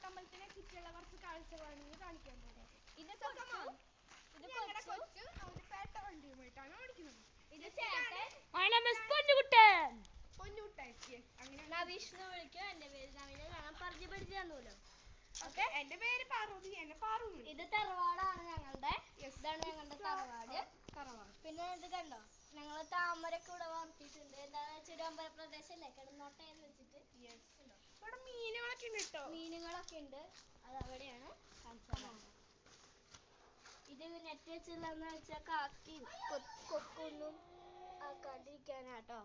കോട്ടമ്പലത്തിനെ ചുറ്റിയുള്ള കുറച്ച് കാഴ്ചകളാണ് ഇന്ന് കാണിക്കാൻ പോകുന്നത്. ഇത് ഞങ്ങളുടെ കൊച്ചു ഒരു പേട്ട വണ്ടിയുമായിട്ടാണ് ഓടിക്കുന്നത്. ഇത് അങ്ങനെ വിഷ്ണു വിളിക്കും. എന്റെ പേര് നവീന. ഞാൻ പരിചയപ്പെടുത്തി തന്നൂല്ലോ. ഓക്കെ, എന്റെ പേര് പാർവതി. എന്നെ പാറു. ഇത് തറവാടാണ് ഞങ്ങളുടെ. ഇതാണ് ഞങ്ങളുടെ തറവാട്. പിന്നെ ഇത് കണ്ടോ, ഞങ്ങൾ താമരൊക്കെ ഇവിടെ വളർത്തിയിട്ടുണ്ട്. എന്താണെന്ന് വെച്ചാൽ ഒരു അമ്പലപ്രദേശല്ലേ, കിടന്നോട്ടെ എന്ന് വെച്ചിട്ട്. ഇവിടെ മീനുകളൊക്കെ ഉണ്ട് കേട്ടോ. മീനുകളൊക്കെ ഉണ്ട്. അത് അവിടെയാണ് കാണിച്ചത്. ഇത് നെറ്റ് വെച്ചുള്ളതെന്ന് വെച്ചാൽ കാക്കി കൊക്കൊന്നും ആക്കാണ്ടിരിക്കാനാട്ടോ.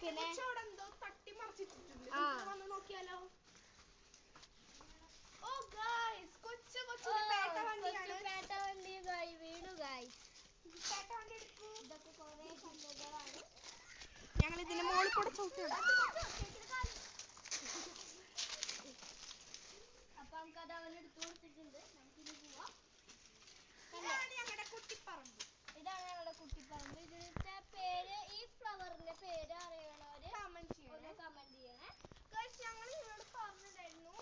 പിന്നെ എന്തോ തട്ടിമറിച്ചിട്ടുണ്ട്. നോക്കിയാലോ. ഓ ഗായ്സ്, കൊച്ചു പേട്ട വണ്ടി വീണു ഗായ്സ്. പേട്ട വണ്ടി എടുക്കൂ. ഇതൊക്കെ കുറെ കല്ലുകളാണ്. ഞങ്ങൾ ഇതിന്റെ മുകളിൽ കൂടെ ചവിട്ടുകയാണ്. അപ്പൊ നമുക്കത് അവനെടുത്തു കൊടുത്തിട്ടുണ്ട്. നമുക്കിനി പോവാം. ഇതാണ് ഞങ്ങളുടെ കുട്ടിപ്പറമ്പ്. ഇതിന്റെ പേര്, ഈ ഫ്ലവറിന്റെ പേര് അറിയണവര് കമന്റ് ചെയ്യണേ. ഞങ്ങൾ നിങ്ങളോട് പറഞ്ഞിട്ടുണ്ടായിരുന്നു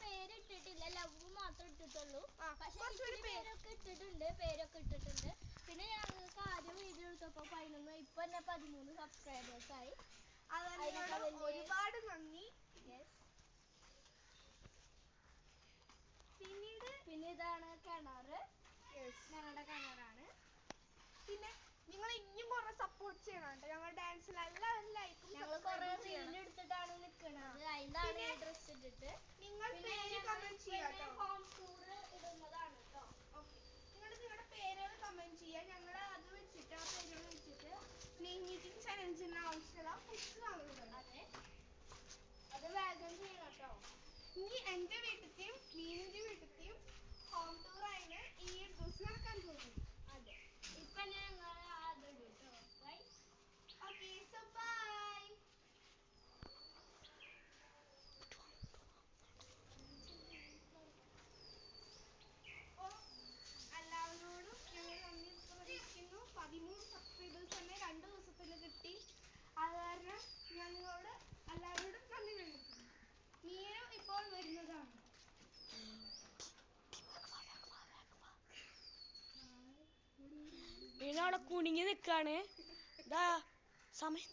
പേര് ഇട്ടിട്ടില്ല, ലവ് മാത്രം ഇട്ടിട്ടുള്ളൂ. പക്ഷെ പേരൊക്കെ ഇട്ടിട്ടുണ്ട്. പിന്നെ ഞങ്ങൾക്ക് ആദ്യം വീഡിയോ എടുത്തപ്പോ 11, ഇപ്പൊ തന്നെ 13 സബ്സ്ക്രൈബേഴ്സ് ആയി. ഒരുപാട് നന്ദി. പിന്നെ ഇതാണ് കിണറ്. ഞങ്ങളുടെ കിണറാണ്. പിന്നെ നിങ്ങൾ ഇനിയും കുറെ സപ്പോർട്ട് ചെയ്യണം. ഞങ്ങൾ ഡാൻസിൽ എല്ലാവരും ലൈക്കും. ഞങ്ങൾ കുറെ റീൽ എടുത്തിട്ടാണ് നിൽക്കുന്നത്. അതിന്റെയാണ് ഈ ഡ്രസ് ഇട്ടിട്ട്. നിങ്ങൾ പേര് കമന്റ് ചെയ്യാട്ടോ. ഹോം ടൂർ ഇടുന്നതാണ് കേട്ടോ. നിങ്ങൾ നിങ്ങളുടെ പേരുകൾ കമന്റ് ചെയ്യുക. ഞങ്ങൾ അത് വെച്ചിട്ട്, ആ പേരുകൾ വെച്ചിട്ട് നെയിം മീറ്റിംഗ് ചലഞ്ചിന് ആവശ്യമുള്ള ഫുഡ്സ് വാങ്ങുന്നതാണ്. അതെ, അത് വേഗം ചെയ്യണം കേട്ടോ. ഇനി എന്റെ വീട്ടിലത്തെയും മീനിന്റെ വീട്ടിലത്തെയും ഹോം ടൂർ ആയിട്ട് ഈ ദിവസം നടക്കാൻ പോകുന്നു. അതെ, ഇപ്പൊ ഞങ്ങൾ അതിടും കേട്ടോ. Okay, so bye. എല്ലാവരോടും ഞങ്ങൾ നന്ദി പ്രകടിപ്പിക്കുന്നു. 13 സബ്സ്ക്രൈബേഴ്സ് തന്നെ 2 ദിവസത്തിൽ കിട്ടി. അത് കാരണം ഞങ്ങളോട് എല്ലാവരോടും നന്ദി പ്രകടിപ്പിക്കുന്നു. മീനും ഇപ്പോൾ വരുന്നതാണ്. മീനവിടെ കുടുങ്ങി നിൽക്കാണ്. സമയം